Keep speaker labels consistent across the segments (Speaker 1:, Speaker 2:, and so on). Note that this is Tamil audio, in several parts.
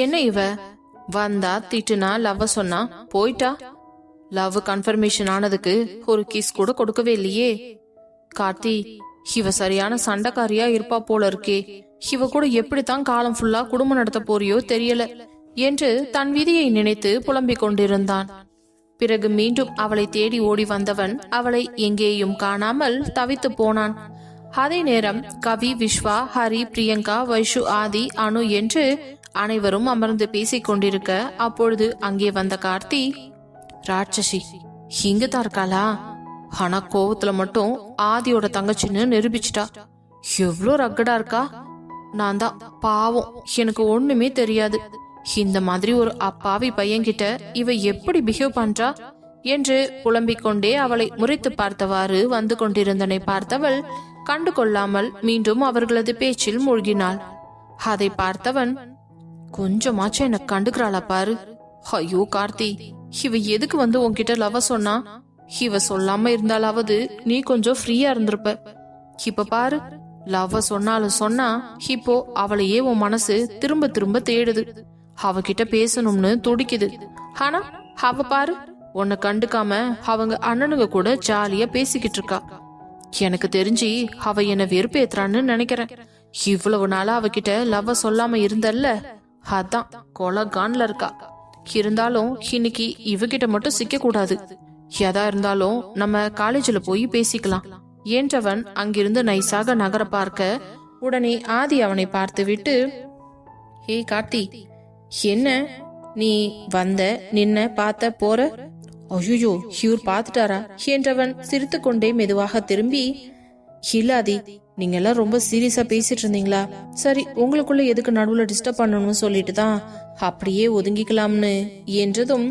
Speaker 1: என்ன இவ வந்தா திட்டுனா லவ் சொன்னா போயிட்டா. லவ் கன்ஃபர்மேஷன் ஆனதுக்கு ஒரு கிஸ் கூட கொடுக்கவே இல்லையே. கார்த்தி, இவ சரியான சண்டைக்காரியா இருப்பா போல இருக்கே. இவ கூட எப்படித்தான் காலம் ஃபுல்லா குடும்பம் நடத்த போறியோ தெரியல என்று தன் விதியை நினைத்து புலம்பிக் கொண்டிருந்தான். பிறகு மீண்டும் அவளை தேடி ஓடி வந்தவன் அவளை எங்கேயும் காணாமல் தவித்து போனான். அதே நேரம் கவி, விஸ்வா, ஹரி, பிரியங்கா, வைஷு, ஆதி, அனு என்று அனைவரும் அமர்ந்து பேசிக் கொண்டிருக்க அப்பொழுது அங்கே வந்த கார்த்தி, ராட்சசி இங்கதான் இருக்காளா? ஆனா கோவத்துல மட்டும் ஆதியோட தங்கச்சின்னு நிரூபிச்சிட்டா. எவ்வளோ ரக்கடா இருக்கா. நான் தான் பாவம், எனக்கு ஒண்ணுமே தெரியாது. இந்த மாதிரி ஒரு அப்பாவி பையன்கிட்ட இவ எப்படி பிஹேவ் பண்றா என்று புலம்பிக் கொண்டே அவளை முறைத்து பார்த்தவாறு வந்து கொண்டிருந்தனை பார்த்தவள் கண்டு கொள்ளாமல் மீண்டும் அவர்களது பேச்சில் மூழ்கினாள். அதை பார்த்தவன், கொஞ்சமாச்சும் என்ன கண்டுக்கிறாளா பாரு. ஐயோ கார்த்தி, இவ எதுக்கு வந்து உன்கிட்ட லவ் சொன்னா? இவ சொல்லாம இருந்தாலாவது நீ கொஞ்சம் ஃப்ரீயா இருந்திருப்ப. இப்ப பாரு, லவ் சொன்னாலும் சொன்னா இப்போ அவளையே உன் மனசு திரும்ப திரும்ப தேடுது. அவகிட்ட பேசணும்னு துடிக்குது. ஆனா அவ பாரு, உன்னை கண்டுக்காம அவங்க அண்ணனுங்க கூட ஜாலியா பேசிக்கிட்டு இருக்கா. எனக்கு தெரிஞ்சு அவ என்ன வெறுப்பேத்துறான்னு நினைக்கிறேன். இவ்வளவு நாளா அவகிட்ட லவ் சொல்லாம இருந்தல்ல, அதான் கொலகான்ல இருக்கா. இருந்தாலும் இன்னைக்கு இவகிட்ட மட்டும் சிக்க கூடாது. எதா இருந்தாலும் நம்ம காலேஜ்ல போய் பேசிக்கலாம் என்றவன் அங்கிருந்து நைஸாக நகர பார்க்க உடனே ஆதி அவனை பார்த்து விட்டு, ஹே கார்த்தி, என்ன நீ வந்த நின்ன பார்த்த போற? ஐயோ இவர் பார்த்துட்டாரா என்றவன் சிரித்து கொண்டே மெதுவாக திரும்பி, இல்லாதி நீங்க எல்லாம் ரொம்ப சீரியஸா பேசிட்டு இருந்தீங்களா? சரி, உங்களுக்குள்ள எதுக்கு நடுவுல டிஸ்டர்ப் பண்ணணும்னு சொல்லிட்டு தான் அப்படியே ஒதுங்கிக்கலாம்னு என்றதும்,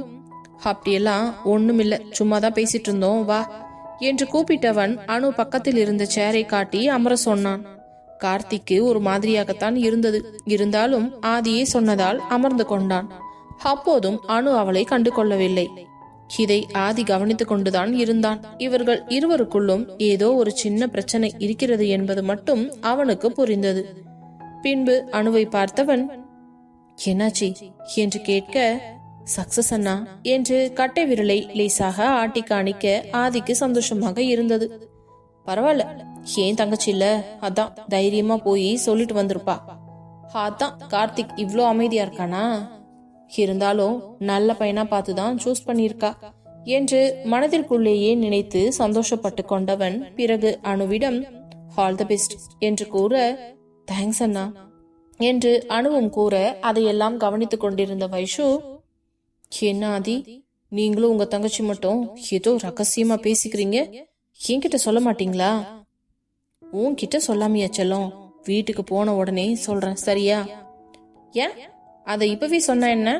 Speaker 1: அப்படியெல்லாம் ஒண்ணுமில்ல, சும்மாதான் பேசிட்டு இருந்தோம், வா என்று கூப்பிட்டவன் அனு பக்கத்தில் இருந்த சேரை காட்டி அமர சொன்னான். கார்த்திக்கு ஒரு மாதிரியாகத்தான் இருந்தது. இருந்தாலும் ஆதியே சொன்னதால் அமர்ந்து கொண்டான். அப்போதும் அனு அவளை கண்டு கொள்ளவில்லை. இதை ஆதி கவனித்துக் கொண்டுதான் இருந்தான். இவர்கள் இருவருக்குள்ளும் ஏதோ ஒரு சின்ன பிரச்சனை இருக்கிறது என்பது மட்டும் அவனுக்கு புரிந்தது. பின்பு அனுவை பார்த்தவன், என்னாச்சி என்று கேட்க, சக்சஸ் அண்ணா என்று கட்டை விரலை லேசாக ஆட்டி காணிக்க ஆதிக்கு சந்தோஷமாக இருந்தது. பரவாயில்ல, ஏன் தங்கச்சி இல்ல, அதான் தைரியமா போய் சொல்லிட்டு வந்திருப்பா. அதான் கார்த்திக் இவ்ளோ அமைதியா இருக்கானா? இருந்தாலும் நல்ல பையனா பார்த்துதான் சூஸ் பண்ணிருக்கா என்று மனதிற்குள்ளேயே நினைத்து சந்தோஷப்பட்டு கொண்டவன் பிறகு அனுவிடம் ஆல் தி பெஸ்ட் என்று கூற, தேங்க்ஸ் அண்ணா என்று அனுவும் கூற அதையெல்லாம் கவனித்துக் கொண்டிருந்த வைஷு, என்ன ஆதி, நீங்களும் உங்க தங்கச்சி மட்டும் ஏதோ ரகசியமா பேசிக்கிறீங்க, என்கிட்ட சொல்ல மாட்டீங்களா? உன்கிட்ட சொல்லாமையா செல்லம், வீட்டுக்கு போன உடனே சொல்றேன், சரியா? ஏன் அத இப்பவே சொன்ன என்ன?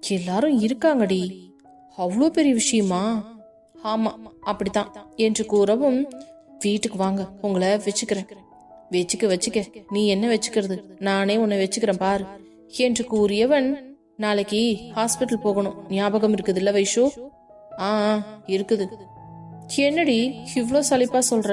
Speaker 1: எல்லாரும் இருக்காங்கடி, அவ்வளோ பெரிய விஷயமா? ஆமா அப்படித்தான் என்று கூறவும், வீட்டுக்கு வாங்க, உங்களை வச்சுக்கிறேன். வச்சுக்க நீ என்ன வச்சுக்கிறது, நானே உன்னை வச்சுக்கிறேன் பாரு என்று கூறியவன், நாளைக்கு ஹாஸ்பிட்டல் போகணும், ஞாபகம் இருக்குது இல்ல வைஷு? ஆ இருக்குது. என்னடி இவ்ளோ சலிப்பா சொல்ற?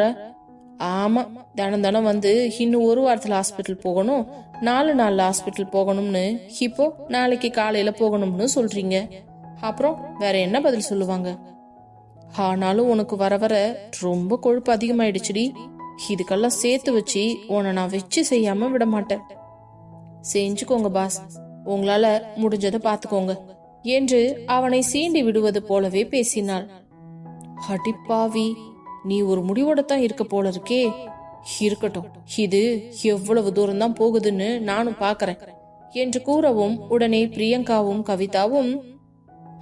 Speaker 1: ஆமா, தினம் வந்து இன்னும் ஒரு வாரத்துல ஹாஸ்பிட்டல் போகணும், 4 நாள்ல ஹாஸ்பிட்டல் போகணும்னு, இப்போ நாளைக்கு காலையில போகணும்னு சொல்றீங்க. அப்புறம் வேற என்ன பதில் சொல்லுவாங்க? ஆனாலும் உனக்கு வர வர ரொம்ப கொழுப்பு அதிகமாயிடுச்சுடி. இதுக்கெல்லாம் சேர்த்து வச்சு உன்னை நான் வச்சு செய்யாம விட மாட்டேன். செஞ்சுக்கோங்க பாஸ், உங்களால முடிஞ்சதை பாத்துக்கோங்க என்று அவனை சீண்டி விடுவது போலவே பேசினாள். அடிப்பாவி, நீ ஒரு முடிவோட தான் இருக்க போல இருக்கே. இருக்கட்டும், இது எவ்வளவு தூரம் தான் போகுதுன்னு நானும் பாக்குறேன் என்று கூறவும் உடனே பிரியங்காவும் கவிதாவும்,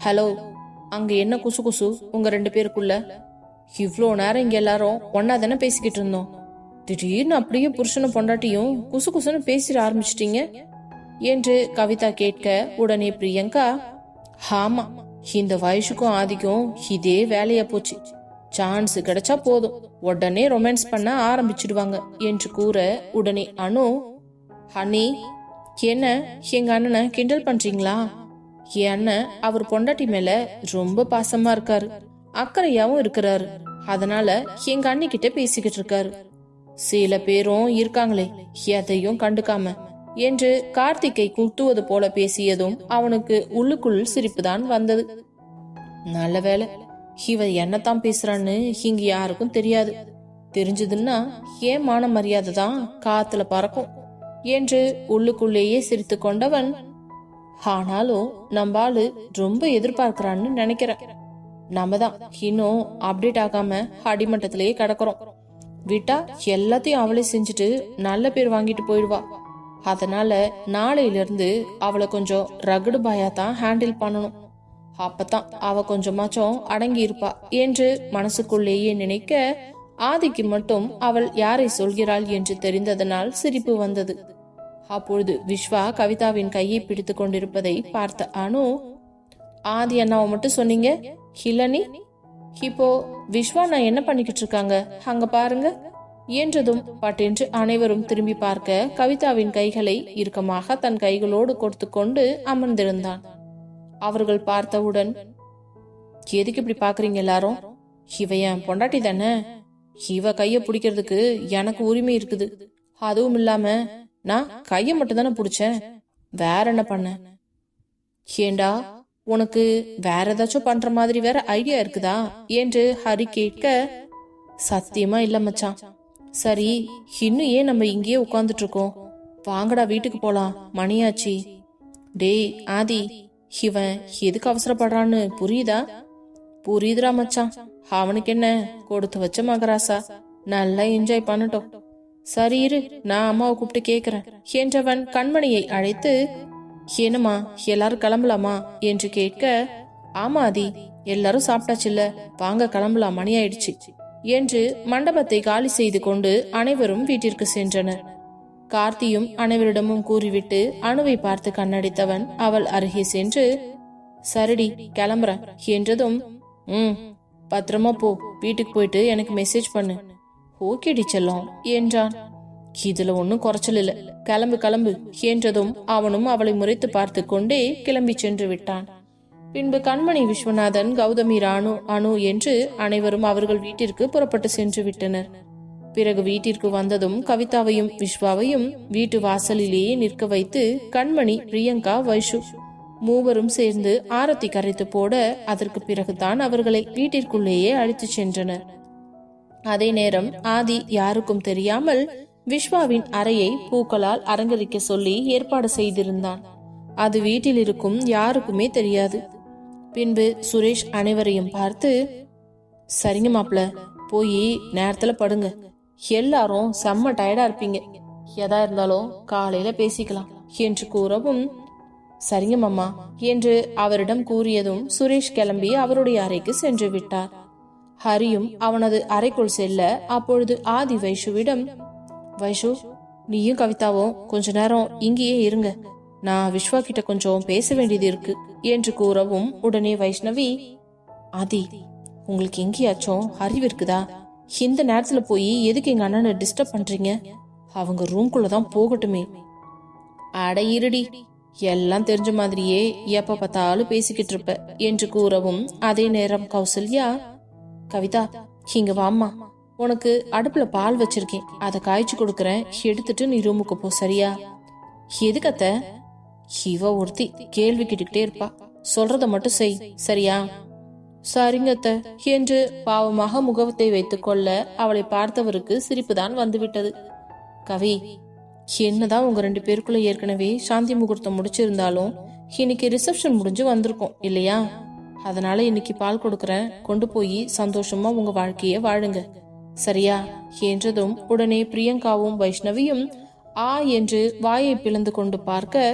Speaker 1: ஹலோ, அங்க என்ன குசு குசு உங்க 2 பேருக்குள்ள? இவ்ளோ நேரம் இங்க எல்லாரும் ஒன்னா தானே பேசிக்கிட்டு இருந்தோம், திடீர்னு அப்படியே புருஷனும் பொண்டாட்டியும் குசு குசுன்னு பேசிட ஆரம்பிச்சிட்டீங்க என்று கவிதா கேட்க உடனே பிரியங்கா, ஆமா, இந்த வயசுக்கும் ஆதிக்கும் இதே வேலையா போச்சு. சான்ஸ் கிடைச்சா போதும் உடனே ரொமான்ஸ் பண்ண ஆரம்பிச்சிடுவாங்க என்று கூற உடனே அனு, அண்ணி என்ன எங்க அண்ணனை கிண்டல் பண்றீங்களா? என் அண்ணன் அவர் பொண்டாட்டி மேல ரொம்ப பாசமா இருக்காரு, அக்கறையாவும் இருக்கிறாரு. அதனால எங்க அண்ணி கிட்ட பேசிக்கிட்டு இருக்காரு. சில பேரும் இருக்காங்களே, எதையும் கண்டுக்காம என்று கார்த்திக்கை குத்துவது போல பேசியதும் அவனுக்கு உள்ளுக்குள் சிரிப்புதான் வந்தது. நல்ல வேலை, இவ என்னத்தான் பேசுறான்னு இங்க யாருக்கும் தெரியாது. தெரிஞ்சதுன்னா ஏன் மான மரியாதை தான் காத்துல பறக்கும் என்று உள்ளுக்குள்ளேயே சிரித்து கொண்டவன், ஆனாலும் நம்ம ஆளு ரொம்ப எதிர்பார்க்கிறான்னு நினைக்கிறேன். நம்ம தான் இன்னும் அப்டேட் ஆகாம அடிமட்டத்திலேயே கிடக்குறோம். விட்டா எல்லாத்தையும் அவளே செஞ்சுட்டு நல்ல பேர் வாங்கிட்டு போயிடுவா. அதனால நாளையில இருந்து அவளை கொஞ்சம் ரகுடு பாயா தான் ஹேண்டில் பண்ணணும். அப்பதான் அவ கொஞ்சமாச்சும் அடங்கி இருப்பா என்று மனசுக்குள்ளேயே நினைக்க, ஆதிக்கு மட்டும் அவள் யாரை சொல்கிறாள் என்று தெரிந்ததனால் சிரிப்பு வந்தது. அப்பொழுது விஸ்வா கவிதாவின் கையை பிடித்து கொண்டிருப்பதை பார்த்த அனு, ஆதி அண்ணாவை மட்டும் சொன்னீங்க இல்லனி, இப்போ விஸ்வா நான் என்ன பண்ணிக்கிட்டு இருக்காங்க அங்க பாருங்க என்றதும் பட்டென்று அனைவரும் திரும்பி பார்க்க கவிதாவின் கைகளை இறுக்கமாக தன் கைகளோடு கொடுத்து கொண்டு அமர்ந்திருந்தான். அவர்கள் பார்த்தவுடன், எதுக்கு இப்படி பாக்குறீங்க எல்லாரும்? இவ என் பொண்டாட்டி தானே, இவ கைய பிடிக்கிறதுக்கு எனக்கு உரிமை இருக்குது. அதுவும் இல்லாம நான் கைய மட்டும் தானே பிடிச்சேன், வேற என்ன பண்ண? ஏண்டா உனக்கு வேற ஏதாச்சும் பண்ற மாதிரி வேற ஐடியா இருக்குதா என்று ஹரி கேட்க, சத்தியமா இல்ல மச்சான். சரி, இன்னும் ஏன் நம்ம இங்கேயே உட்கார்ந்துட்டு இருக்கோம்? வாங்கடா வீட்டுக்கு போலாம், மணியாச்சி. டேய் ஆதி, இவன் எதுக்கு அவசரப்படுறான்னு புரியுதா? புரியுதுரா மச்சான், அவனுக்கு என்ன கொடுத்து வச்ச மகராசா, நல்லா என்ஜாய் பண்ணட்டும். சரி இரு, நான் அம்மாவை கூப்பிட்டு கேக்குறேன் என்றவன் கண்மணியை அழைத்து, என்னம்மா எல்லாரும் கிளம்பலாமா என்று கேட்க, ஆமா ஆதி, எல்லாரும் சாப்பிட்டாச்சுல்ல, வாங்க கிளம்பலாம், மணி ஆயிடுச்சு என்று மண்டபத்தை காலி செய்து கொண்டு அனைவரும் வீட்டிற்கு சென்றனர். கார்த்தியும் அனைவரிடமும் கூறிவிட்டு அனுவை பார்த்து கண்ணடித்தவன் அவள் அருகே சென்று, சரிடி கிளம்புறேன் என்றதும், பத்திரமா போ, வீட்டுக்கு போயிட்டு எனக்கு மெசேஜ் பண்ணு. ஓகேடி செல்லம் என்றான். இதுல ஒன்னும் குறைச்சல் இல்ல, கிளம்பு கிளம்பு என்றதும் அவனும் அவளை முறைத்து பார்த்து கொண்டே கிளம்பி சென்று விட்டான். பின்பு கண்மணி, விஸ்வநாதன், கௌதமி, ராணு, அனு என்று அனைவரும் அவர்கள் வீட்டிற்கு புறப்பட்டு சென்று விட்டனர். பிறகு வீட்டிற்கு வந்ததும் கவிதாவையும் விஸ்வாவையும் வீட்டு வாசலிலேயே நிற்க வைத்து கண்மணி, பிரியங்கா, வைஷு மூவரும் சேர்ந்து ஆரத்தி கரைத்து போட, அதற்கு பிறகுதான் அவர்களை வீட்டிற்குள்ளேயே அழைத்து சென்றனர். அதே நேரம் ஆதி யாருக்கும் தெரியாமல் விஸ்வாவின் அறையை பூக்களால் அலங்கரிக்க சொல்லி ஏற்பாடு செய்திருந்தான். அது வீட்டில் இருக்கும் யாருக்குமே தெரியாது. பின்பு சுரேஷ் அனைவரையும் பார்த்து, சரிங்க மாப்ள, போய் நேரத்துல படுங்க, எல்லாரும் செம்ம டயர்டா இருப்பீங்க, எதா இருந்தாலும் காலையில பேசிக்கலாம் என்று கூறவும், சரிங்க மாமா என்று அவரிடம் கூறியதும் சுரேஷ் கிளம்பி அவருடைய அறைக்கு சென்று விட்டார். ஹரியும் அவனது அறைக்குள் செல்ல, அப்பொழுது ஆதி வைஷுவிடம், வைஷு, நீயும் கவிதாவும் கொஞ்ச நேரம் இங்கேயே இருங்க, நான் விஸ்வா கிட்ட கொஞ்சம் பேச வேண்டியது இருக்கு என்று கூறவும், உடனே வைஷ்ணவி, ஆதி, உங்களுக்கு எங்கேயாச்சும் அறிவு இருக்குதா? இந்த நேரத்துல போய் எதுக்கு எங்க அண்ணனை டிஸ்டர்ப் பண்றீங்க? அவங்க ரூம்குள்ளதான் போகட்டுமே. அட இருடி, எல்லாம் தெரிஞ்ச மாதிரியே எப்ப பார்த்தாலும் பேசிக்கிட்டு இருப்ப என்று கூறவும், அதே நேரம் கௌசல்யா, கவிதா இங்க வாம்மா, உனக்கு அடுப்புல பால் வச்சிருக்கேன், அதை காய்ச்சி கொடுக்கறேன், எடுத்துட்டு நீ ரூமுக்கு போ, சரியா? எதுக்கத்த? இவ ஒருத்தி கேள்வி கேட்டுக்கிட்டே இருப்பா, சொல்றத மட்டும் செய், சரியா? சரிங்கத்த என்று பாவமாக முகத்தை வைத்துக் கொள்ள அவளை பார்த்தவருக்கு சிரிப்புதான் வந்துவிட்டது. கவி, என்னதான் உங்க 2 பேருக்குள்ள ஏற்கனவே சாந்தி முகூர்த்தம் முடிச்சிருந்தாலும் இன்னைக்கு ரிசப்ஷன் முடிஞ்சு வந்திருக்கோம் இல்லையா? அதனால இன்னைக்கு பால் கொடுக்கறேன், கொண்டு போய் சந்தோஷமா உங்க வாழ்க்கைய வாழுங்க, சரியா என்றதும் உடனே பிரியங்காவும் வைஷ்ணவியும் ஆ என்று வாயை பிளந்து கொண்டு பார்க்க,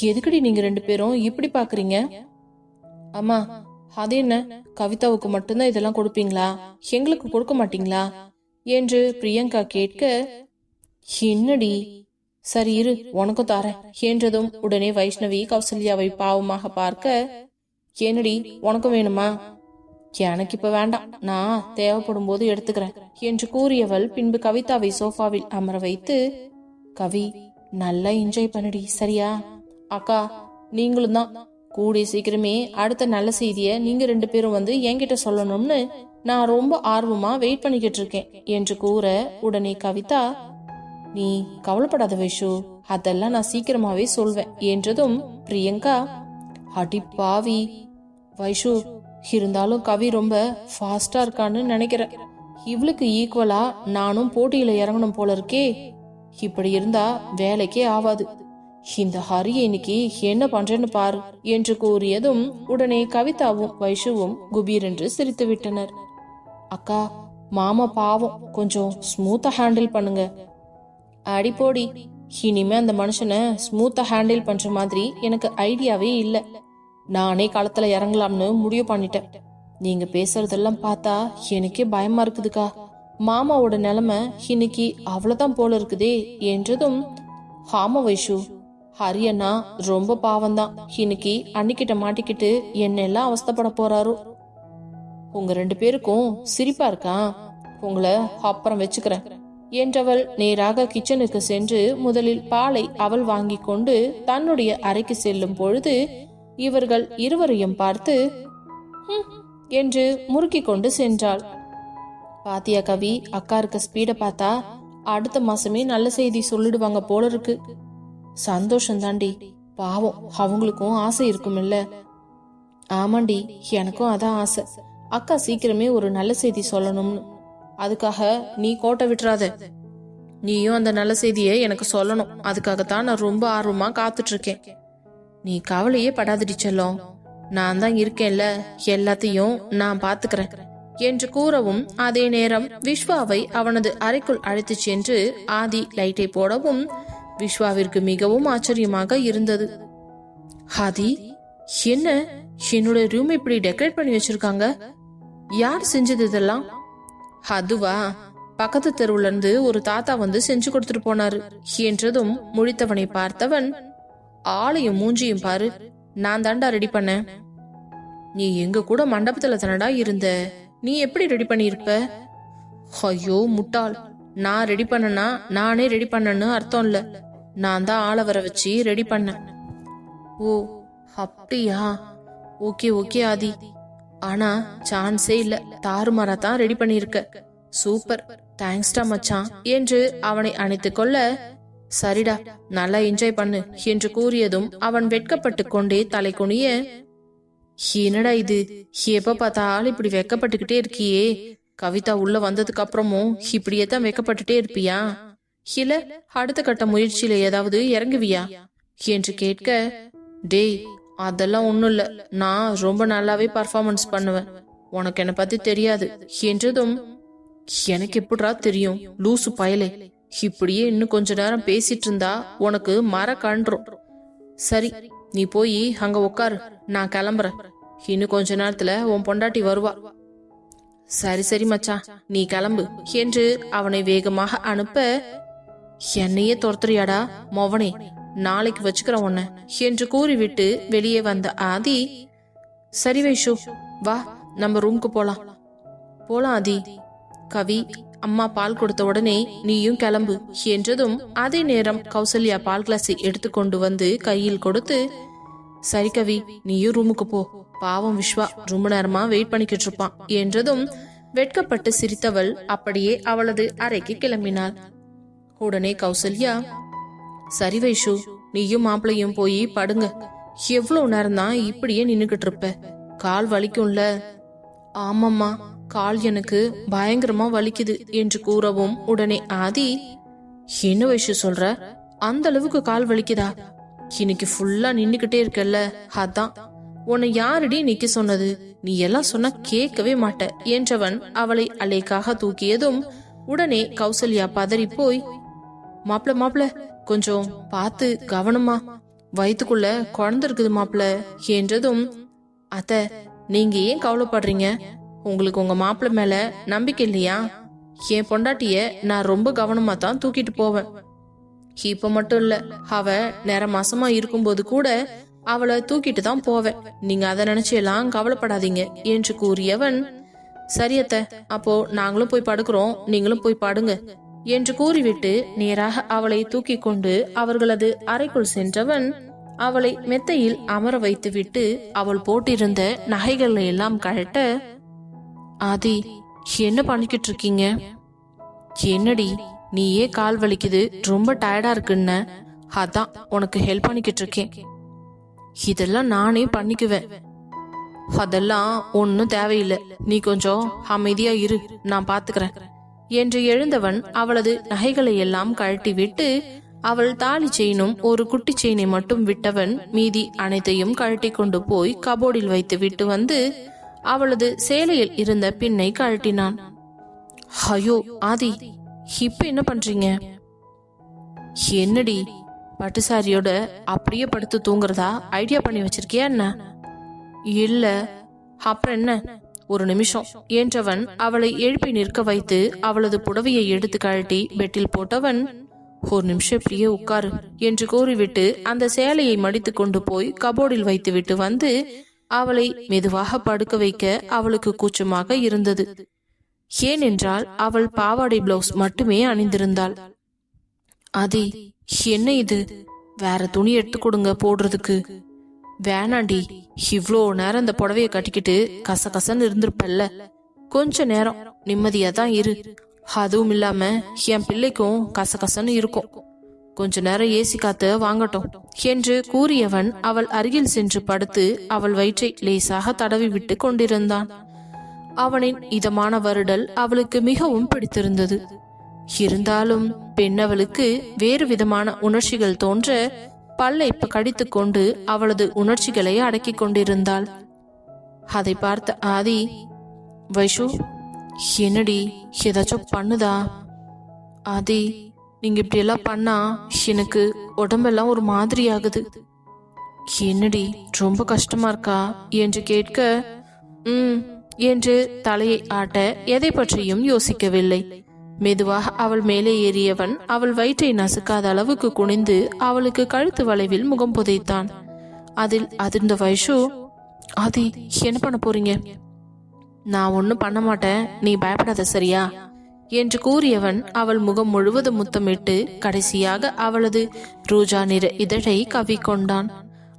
Speaker 1: எதுக்கடி நீங்க 2 பேரும் இப்படி பாக்குறீங்க? அம்மா, அது என்ன, கவிதாவுக்கு மட்டும்தான் இதெல்லாம் கொடுப்பீங்களா, எங்களுக்கு கொடுக்க மாட்டீங்களா என்று பிரியங்கா கேட்க, என்னடி, சரி இரு உனக்கும் தாரேன் என்றதும் உடனே வைஷ்ணவி கௌசல்யாவை பாவமாக பார்க்க, என்னடி உனக்கும் வேணுமா? எனக்கு இப்ப வேண்டாம், நான் தேவைப்படும் போது எடுத்துக்கிறேன் என்று கூறியவள் பின்பு கவிதாவை சோஃபாவில் அமர வைத்து, கவி நல்லா என்ஜாய் பண்ணுடி, சரியா? அக்கா நீங்களும் தான், கூடிய சீக்கிரமே அடுத்த நல்ல செய்திய நீங்க 2 பேரும் வந்து என்கிட்ட சொல்லணும்னு நான் ரொம்ப ஆர்வமா வெயிட் பண்ணிக்கிட்டு இருக்கேன் என்று கூற, உடனே கவிதா, நீ கவலைப்படாத வைஷு, அதெல்லாம் நான் சீக்கிரமாவே சொல்வேன் என்றதும் பிரியங்கா, அடி பாவி வைஷு, இருந்தாலும் கவி ரொம்ப ஃபாஸ்டா இருக்கான்னு நினைக்கிறேன். இவளுக்கு ஈக்குவலா நானும் போட்டியில இறங்கணும் போல இருக்கே. இப்படி இருந்தா வேலைக்கே ஆவாது. இந்த ஹரியை இன்னைக்கு என்ன பண்றேன்னு பாரு என்று கூறியதும் உடனே கவிதாவும் வைஷுவும் குபீரென்று சிரித்து விட்டனர். அக்கா, மாமா பாவம், கொஞ்சம் ஸ்மூத்தா ஹேண்டில் பண்ணுங்க. அடிப்போடி, இனிமே அந்த மனுஷனை ஸ்மூத்தா ஹேண்டில் பண்ற மாதிரி எனக்கு ஐடியாவே இல்ல. நானே களத்துல இறங்கலாம்னு முடிவு பண்ணிட்டேன். நீங்க பேசுறதெல்லாம் பார்த்தா எனக்கே பயமா இருக்குதுக்கா. மாமாவோட நிலைமை இன்னைக்கு அவ்வளவுதான் போல இருக்குதே என்றதும், ஆமா வைஷு, ஹரியண்ணா ரொம்ப பாவம்தான். இன்னைக்கு அன்னிக்கிட்ட மாட்டிக்கிட்டு என்னெல்லாம் அவஸ்தைப்பட போறாரோ. உங்க 2 பேருக்கும் சிரிப்பா இருக்கா? உங்களை அப்புறம் வச்சுக்கிறேன் என்றவள் நேராக கிச்சனுக்கு சென்று முதலில் பாலை அவள் வாங்கி கொண்டு தன்னுடைய அறைக்கு செல்லும் பொழுது இவர்கள் இருவரையும் பார்த்து என்று முறுக்கி கொண்டு சென்றாள். பாத்தியா கவி, அக்கா இருக்க ஸ்பீட பார்த்தா அடுத்த மாசமே நல்ல செய்தி சொல்லிடுவாங்க போல இருக்கு. சந்தோஷம் தாண்டி, பாவம் அவங்களுக்கும் ஆசை இருக்குமில்ல. ஆமாண்டி, எனக்கும் அதான் ஆசை. அக்கா சீக்கிரமே ஒரு நல்ல செய்தி சொல்லணும்னு. அதுக்காக நீ கோட்டை விட்டுறாத. நீயும் அந்த நல்ல செய்தியை எனக்கு சொல்லணும். அதுக்காகத்தான் நான் ரொம்ப ஆர்வமா காத்துட்டு இருக்கேன். நீ கவலையே படாதடி செல்லம், நான் தான் இருக்கேன்ல, எல்லாத்தையும் நான் பாத்துக்கிறேன் என்று கூறவும் அதே நேரம் விஸ்வாவை அவனது அறைக்குள் அழைத்து சென்று ஆதி லைட்டை போடவும் விஸ்வாவிற்கு மிகவும் ஆச்சரியமாக இருந்தது. ஆதி, என்ன என்னோட ரூம் இப்படி டெக்கரேட் பண்ணி வச்சிருக்காங்க? யார் செஞ்சது இதெல்லாம்? அதுவா, பக்கத்து தெருவுல இருந்து ஒரு தாத்தா வந்து செஞ்சு கொடுத்துட்டு போனாரு என்றதும் முழித்தவனை பார்த்தவன், ஆளையும் மூஞ்சியும் பாரு, நான் தாண்டா ரெடி பண்ணேன். நீ எங்க கூட மண்டபத்துல தானடா இருந்த, நீ எப்படி ரெடி பண்ணிருப்ப? ஐயோ முட்டாள், நான் ரெடி பண்ணனா நானே ரெடி பண்ணன்னு அர்த்தம் இல்ல. நான் தான் ஆளை வர வச்சு ரெடி பண்ணேன். ஓ அப்படியா, ஓகே ஓகே ஆதி, ஆனா சான்ஸே இல்ல, தாறுமாறா தான் ரெடி பண்ணிருக்க. சூப்பர், தேங்க்ஸ்டா மச்சான் என்று அவனை அணைத்துக் கொள்ள, சரிடா நல்லா என்ஜாய் பண்ணு என்று கூறியதும் அவன் வெட்கப்பட்டு கொண்டே தலை குனிய, என்னடா இது, எப்ப பார்த்தாலும் இப்படி வெக்கப்பட்டுக்கிட்டே இருக்கியே, கவிதா உள்ள வந்ததுக்கு அப்புறமும் இப்படியே தான் வெக்கப்பட்டுட்டே இருப்பியா, இல்ல அடுத்த கட்ட முயற்சியில ஏதாவது இறங்குவியா என்று கேட்க, டேய் அதெல்லாம் ஒண்ணும் இல்ல, நான் ரொம்ப நல்லாவே பர்ஃபார்மன்ஸ் பண்ணுவேன், உனக்கு என்ன பத்தி தெரியாது என்றதும், எனக்கு எப்படிரா தெரியும் லூசு பயலே, இப்படியே இன்னும் கொஞ்ச நேரம் பேசிட்டு இருந்தா உனக்கு மர கண்டுரும். சரி நீ போய் அங்க உட்காரு, நான் கிளம்புறேன், இன்னும் கொஞ்ச நேரத்துல உன் பொண்டாட்டி வருவா. சரி சரி மச்சான், நீ கிளம்பு என்று அவனை வேகமாக அனுப்ப, என்னையே துரத்துறியாடா மொவனே, நாளைக்கு வச்சுக்கிற உன்ன என்று கூறிவிட்டு வெளியே வந்த ஆதி, சரி வைஷு வா நம்ம ரூமுக்கு போலாம். போலாம் ஆதி. கவி, அம்மா பால் கொடுத்த உடனே நீயும் கிளம்பு என்றதும் அதே நேரம் கௌசல்யா பால் கிளாஸை எடுத்துக்கொண்டு வந்து கையில் கொடுத்து, சரி கவி நீயும் ரூமுக்கு போ, பாவம் விஸ்வா ரொம்ப நேரமா வெயிட் பண்ணிக்கிட்டு இருப்பான் என்றதும் வெட்கப்பட்டு சிரித்தவள் அப்படியே அவளது அறைக்கு கிளம்பினாள். உடனே கௌசல்யா, சரி வைஷு நீயும் மாப்பிளையும் போய் படுங்க, எவ்வளவு நேரம் தான் இப்படியே நின்னுகிட்டு இருப்ப, கால் வலிக்கும்ல. ஆமாம்மா, கால் எனக்கு பயங்கரமா வலிக்குது என்று கூறவும் உடனே ஆதி, என்ன வைஷு சொல்ற, அந்த அளவுக்கு கால் வலிக்குதா? இன்னைக்கு ஃபுல்லா நின்னுகிட்டே இருக்கல்ல, அதான். உன்னை யாரடி நிக்க சொன்னது, நீ எல்லாம் சொன்னா கேட்கவே மாட்ட என்றவன் அவளை அலைக்காக தூக்கியதும் உடனே கௌசல்யா பதறி போய், மாப்பிள மாப்பிள கொஞ்சம் பார்த்து கவனமா, வயிற்றுக்குள்ள குழந்தை இருக்குது மாப்பிள என்றதும், அத்த நீங்க ஏன் கவலைப்படுறீங்க, உங்களுக்கு உங்க மாப்பிள்ள மேல நம்பிக்கை இல்லையா? என் பொண்டாட்டிய நான் ரொம்ப கவனமா தான் தூக்கிட்டு போவேன். இப்ப மட்டும் இல்ல, அவ நேர மாசமா இருக்கும்போது கூட அவளை தூக்கிட்டு தான் போவேன், நீங்க அதை நினைச்சு எல்லாம் கவலைப்படாதீங்க என்று கூறியவன், சரியத்த அப்போ நாங்களும் போய் படுக்கிறோம், நீங்களும் போய் படுங்க என்று கூறிவிட்டு நேராக அவளை தூக்கி கொண்டு அவர்களது அறைக்குள் சென்றவன் அவளை மெத்தையில் அமர வைத்து விட்டு அவள் போட்டிருந்த நகைகளை எல்லாம் கழட்ட, ஆதி என்ன பண்ணிக்கிட்டு இருக்கீங்க? என்னடி நீயே கால் வலிக்குது, ரொம்ப டயர்டா இருக்குன்னு, அதான் உனக்கு ஹெல்ப் பண்ணிக்கிட்டு இருக்கேன். இதெல்லாம் நானே பண்ணிக்குவேன். அதெல்லாம் ஒன்னும் தேவையில்லை, நீ கொஞ்சம் அமைதியா இரு, நான் பாத்துக்கிறேன் என்று எழுந்தவன் அவளது நகைகளை எல்லாம் கழட்டி விட்டு அவள் தாலி செயினும் ஒரு குட்டி செயினை மட்டும் விட்டவன் மீதி அனைத்தையும் கழட்டி கொண்டு போய் கபோர்டில் வைத்து விட்டு வந்து அவளது சேலையில் இருந்த பின்னை கழட்டினான். ஐயோ ஆதி, இப்ப என்ன பண்றீங்க? என்னடி பட்டுசாரியோட அப்படியே படுத்து தூங்குறதா ஐடியா பண்ணி வச்சிருக்கியா என்ன? இல்ல, அப்புறம் என்ன, ஒரு நிமிஷம் என்றவன் அவளை எழுப்பி நிற்க வைத்து அவளது புடவையை எடுத்து கழட்டி பெட்டில் போட்டவன், ஒரு நிமிஷம் இப்படியே உட்காரு என்று கூறிவிட்டு அந்த சேலையை மடித்து கொண்டு போய் கபோர்டில் வைத்து விட்டு வந்து அவளை மெதுவாக படுக்க வைக்க அவளுக்கு கூச்சமாக இருந்தது. ஏனென்றால் அவள் பாவாடை பிளவுஸ் மட்டுமே அணிந்திருந்தாள். ஆதி, என்ன இது, வேற துணி எடுத்து கொடுங்க போடுறதுக்கு. வேணாண்டி, இவ்ளோ நேரம் இந்த புடவைய கட்டிக்கிட்டு கசகசன்னு இருந்திருப்பல்ல, கொஞ்ச நேரம் நிம்மதியா தான் இரு. அதுவும் இல்லாம என் பிள்ளைக்கும் கசகசன்னு இருக்கும், கொஞ்ச நேரம் ஏசி காத்து வாங்கட்டும் என்று கூறியவன் அவள் அருகில் சென்று படுத்து அவள் வயிற்றை லேசாக தடவி விட்டு கொண்டிருந்தான். அவனின் இதமான வருடல் அவளுக்கு மிகவும் பிடித்திருந்தது. இருந்தாலும் பெண்ணவளுக்கு வேறு விதமான உணர்ச்சிகள் தோன்ற பல்லை கடித்து கொண்டு அவளது உணர்ச்சிகளை அடக்கி கொண்டிருந்தாள். அதை பார்த்த ஆதி, வைஷு என்னடி ஏதாச்சும் பண்ணுதா? ஆதி, நீங்க இப்படி எல்லாம் பண்ணா எனக்கு உடம்பெல்லாம் ஒரு மாதிரி ஆகுது. என்னடி ரொம்ப கஷ்டமா இருக்கா என்று கேட்க, என்று தலையை ஆட்ட எதை பற்றியும் யோசிக்கவில்லை. மெதுவாக அவள் மேலே ஏறியவன் அவள் வயிற்றை நசுக்காத அளவுக்கு குனிந்து அவளுக்கு கழுத்து வளைவில் முகம் புதைத்தான். அதில் அதிர்ந்த வைஷு, ஆதி என்ன பண்ண போறீங்க? நான் ஒன்னும் பண்ண மாட்டேன், நீ பயப்படாத சரியா என்று கூறியவன் அவள் முகம் முழுவதும் முத்தமிட்டு கடைசியாக அவளது ரோஜா நிற இதழை கவ்விக்கொண்டான்.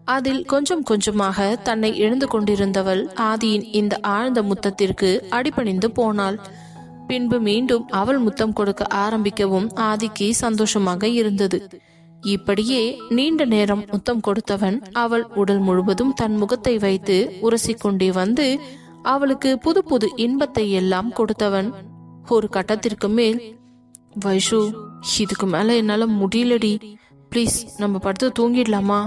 Speaker 1: அதில் கொஞ்சம் கொஞ்சமாக தன்னை எழுந்து கொண்டிருந்தவள் ஆதியின் இந்த ஆழ்ந்த முத்தத்திற்கு அடிபணிந்து போனாள். பின்பு மீண்டும் அவள் முத்தம் கொடுக்க ஆரம்பிக்கவும் ஆதிக்கு சந்தோஷமாக இருந்தது. இப்படியே நீண்ட நேரம் முத்தம் கொடுத்தவன் அவள் உடல் முழுவதும் தன் முகத்தை வைத்து உரசிக்கொண்டே வந்து அவளுக்கு புது புது இன்பத்தை எல்லாம் கொடுத்தவன் ஒரு கட்டத்திற்கு மேல், வைஷு இதுக்கு மேல என்னால முடியலடி, பிளீஸ் நம்ம படுத்து தூங்கிடலாமா?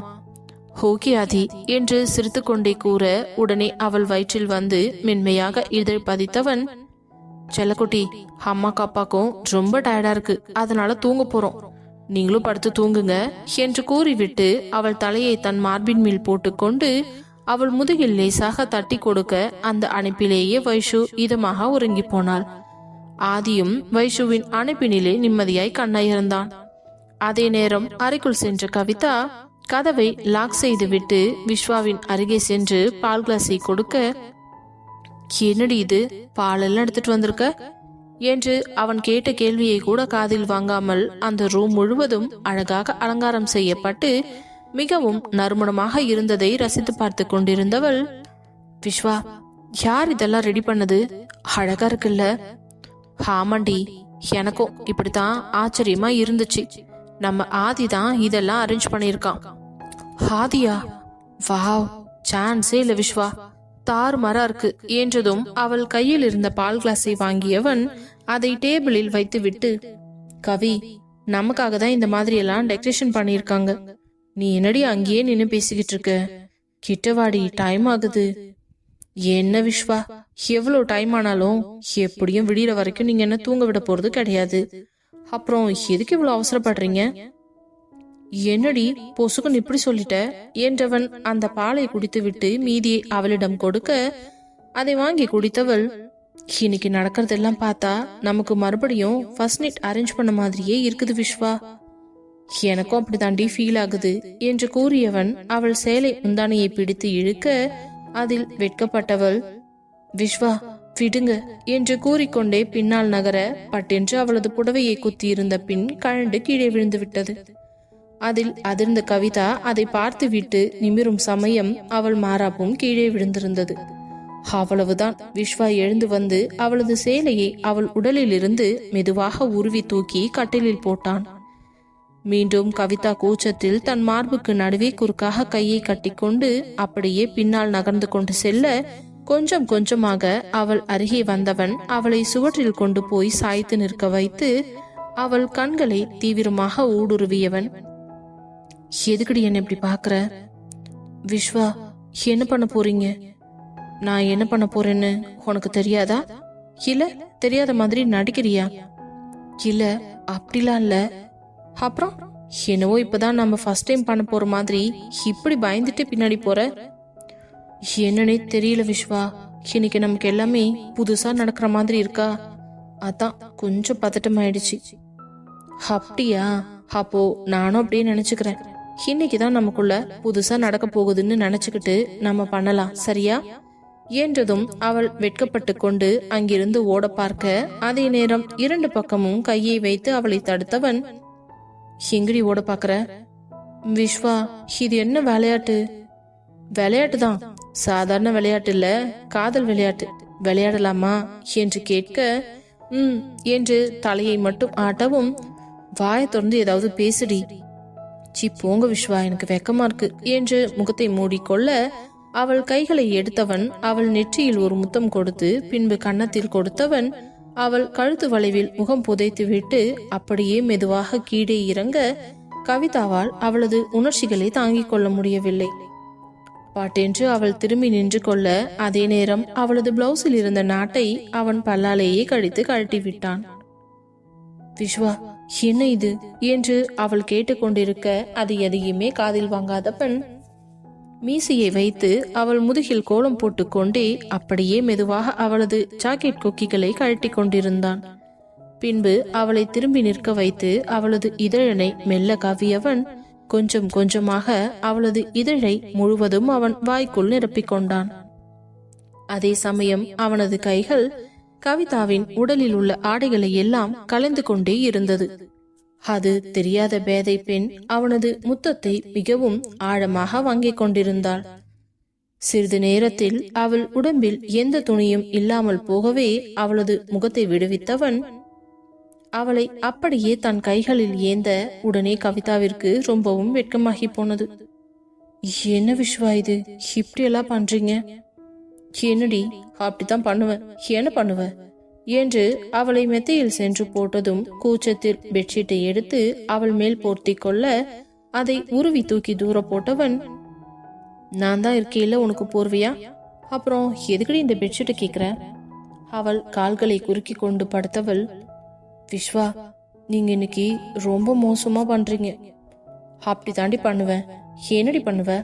Speaker 1: ஓகே ஆதி என்று சிரித்து கொண்டே கூற உடனே அவள் வயிற்றில் வந்து மென்மையாக இதழ் பதித்தவன், செல்லக்குட்டி, அம்மாக்கு அப்பாக்கும் ரொம்ப டயர்டா இருக்கு, அதனால தூங்க போறோம், நீங்களும் படுத்து தூங்குங்க என்று கூறிவிட்டு அவள் தலையை தன் மார்பின் மேல் போட்டுக்கொண்டு அவள் முதுகில் லேசாக தட்டி கொடுக்க அந்த அணைப்பிலேயே வைஷு இதமாக உறங்கி போனாள். ஆதியும் வைஷுவின் அணைப்பினிலே நிம்மதியாய் கண்ணயர்ந்தான். அதே நேரம் அறைக்குள் சென்ற கவிதா கதவை லாக் செய்துவிட்டு விஸ்வாவின் அருகே சென்று பால் கிளாஸை கொடுக்க, என்னடி இது, பாலெல்லாம் எடுத்துட்டு வந்திருக்க என்று அவன் கேட்ட கேள்வியை கூட காதில் வாங்காமல் அந்த ரூம் முழுவதும் அழகாக அலங்காரம் செய்யப்பட்டு மிகவும் நறுமணமாக இருந்ததை ரசித்து பார்த்து கொண்டிருந்தவள், விஸ்வா யார் இதெல்லாம் ரெடி பண்ணது, அழகா இருக்குல்ல? ஆமாண்டி, எனக்கும் இப்படித்தான் ஆச்சரியமா இருந்துச்சு, நம்ம ஆதி தான் இதெல்லாம் அரேஞ்ச் பண்ணிருக்கான். ஆதியா? வாவ், சான்ஸே இல்ல விஸ்வா, தாறுமாறா இருக்கு என்றதும் அவள் கையில் இருந்த பால் கிளாஸை வாங்கியவன் அதை டேபிளில் வைத்து விட்டு, கவி நமக்காக தான் இந்த மாதிரி எல்லாம் டெக்கரேஷன் பண்ணிருக்காங்க, நீ என்னடி அங்கேயே நின்னு பேசிக்கிட்டு இருக்க, கிட்டவாடி, டைம் ஆகுது. என்ன விஸ்வா, எவ்வளவு டைம் ஆனாலும் எப்படியும் விடிகிற வரைக்கும் நீங்க என்ன தூங்க விட போறது கிடையாது, அப்புறம் எதுக்கு இவ்வளவு அவசரப்படுறீங்க? என்னடி பொசுக்குன்னு இப்படி சொல்லிட்ட என்றவன் அந்த பாலை குடித்து விட்டு மீதியை அவளிடம் கொடுக்க அதை வாங்கி குடித்தவள், இன்னைக்கு நடக்கிறதெல்லாம் பார்த்தா நமக்கு மறுபடியும் ஃபர்ஸ்ட் நைட் அரேஞ்ச் பண்ண மாதிரியே இருக்குது விஸ்வா, எனக்கும் அப்படி தாண்டி ஃபீல் ஆகுது என்று கூறியவன் அவள் சேலை முந்தானையை பிடித்து இழுக்க அதில் வெட்கப்பட்டவள், விஸ்வா விடுங்க என்று கூறிக்கொண்டே பின்னால் நகர பட்டென்று அவளது புடவையை குத்தி இருந்த பின் கழண்டு கீழே விழுந்து விட்டது. அதில் அதிர்ந்த கவிதா அதை பார்த்து விட்டு நிமிரும் சமயம் அவள் மாறாப்பும் கீழே விழுந்திருந்தது. அவ்வளவுதான். விஸ்வா எழுந்து வந்து அவளது சேலையை அவள் உடலிலிருந்து மெதுவாக உருவி தூக்கி கட்டிலில் போட்டான். மீண்டும் கவிதா கூச்சத்தில் தன் மார்புக்கு நடுவே குறுக்காக கையை கட்டிக்கொண்டு அப்படியே பின்னால் நகர்ந்து கொண்டு செல்ல, கொஞ்சம் கொஞ்சமாக அவள் அருகே வந்தவன் அவளை சுவற்றில் கொண்டு போய் சாய்த்து நிற்க வைத்து அவள் கண்களை தீவிரமாக ஊடுருவியவன். எதுக்கடி என்ன இப்படி பாக்குற? விஸ்வா, என்ன பண்ண போறீங்க? நான் என்ன பண்ண போறேன்னு உனக்கு தெரியாதா? இல்ல தெரியாத மாதிரி நடிக்கிறியா? இல்ல அப்படிலாம் இல்ல. அப்புறம் என்னவோ இப்பதான் நம்ம ஃபர்ஸ்ட் டைம் பண்ண போற மாதிரி இப்படி பயந்துட்டு பின்னாடி போற. என்னன்னே தெரியல விஸ்வா, இன்னைக்கு நமக்கு எல்லாமே புதுசா நடக்கிற மாதிரி இருக்கா, அதான் கொஞ்சம் பதட்டம் ஆயிடுச்சு. அப்படியா? அப்போ நானும் அப்படியே நினைச்சுக்கிறேன். இன்னைக்குதான் நமக்குள்ள புதுசா நடக்க போகுதுன்னு நினைச்சுக்கிட்டு நம்ம பண்ணலாம், சரியா? என்றதும் அவள் வெட்கப்பட்டு கொண்டு அங்கிருந்து ஓட பார்க்க, அதே நேரம் இரண்டு பக்கமும் கையை வைத்து அவளை தடுத்தவன், எங்கடி ஓட பாக்குற? விஸ்வா, இது என்ன விளையாட்டு? விளையாட்டுதான், சாதாரண விளையாட்டு இல்ல, காதல் விளையாட்டு. விளையாடலாமா என்று கேட்க, என்று தலையை மட்டும் ஆட்டவும், வாயை திறந்து ஏதாவது பேசுடி. சி போங்க விஸ்வா, எனக்கு வெக்கமா இருக்கு என்று முகத்தை மூடிக்கொள்ள, அவள் கைகளை எடுத்தவன் அவள் நெற்றியில் ஒரு முத்தம் கொடுத்து பின்பு கன்னத்தில் கொடுத்தவன் அவள் கழுத்து வளைவில் முகம் புதைத்து விட்டு அப்படியே மெதுவாக கீழே இறங்க, கவிதாவால் அவளது உணர்ச்சிகளை தாங்கிக் கொள்ள முடியவில்லை. பாட்டென்று அவள் திரும்பி நின்று கொள்ள, அதே நேரம் அவளது பிளவுஸில் இருந்த நாட்டை அவன் பல்லாலேயே கழித்து கழட்டி விட்டான். விஸ்வா, என்ன இது என்று அவள் கேட்டுக்கொண்டிருக்க, அது எதையுமே காதில் வாங்காதவன் மீசையை வைத்து அவள் முதுகில் கோலம் போட்டுக்கொண்டே அப்படியே மெதுவாக அவளது ஜாக்கெட் கொக்கிகளை கழட்டி கொண்டிருந்தான். பின்பு அவளை திரும்பி நிற்க வைத்து அவளது இதழனை மெல்ல கவ்வியவன் கொஞ்சம் கொஞ்சமாக அவளது இதழை முழுவதும் அவன் வாய்க்குள் நிரப்பிக் கொண்டான். அதே சமயம் அவனது கைகள் கவிதாவின் உடலில் உள்ள ஆடைகளை எல்லாம் கலந்து கொண்டே இருந்தது. அது தெரியாத பேதை பெண் அவனது முத்தத்தை மிகவும் ஆழமாக வாங்கிக் கொண்டிருந்தாள். சிறிது நேரத்தில் அவள் உடம்பில் எந்த துணியும் இல்லாமல் போகவே அவளது முகத்தை விடுவித்தவன் அவளை அப்படியே தன் கைகளில் ஏந்த உடனே கவிதாவிற்கு ரொம்பவும் வெட்கமாகி போனது. என்ன விஸ்வா இது, இப்படி எல்லாம் பண்றீங்க? என்னடி, அப்படித்தான் பண்ணுவேன், என்ன பண்ணுவ என்று அவளை மெத்தையில் சென்று போட்டதும் கூச்சத்தில் பெட்ஷீட்டை எடுத்து அவள் மேல் போர்த்தி கொள்ள, அதை உருவி தூக்கி தூர போட்டவன், நான் தான் இருக்கையில உனக்கு போர்வையா? அப்புறம் எதுக்கடி இந்த பெட்ஷீட்டை கேக்குற? அவள் கால்களை குறுக்கி கொண்டு படுத்தவள், விஸ்வா, நீங்க இன்னைக்கு ரொம்ப மோசமா பண்றீங்க. அப்படி தாண்டி பண்ணுவேன், என்னடி பண்ணுவ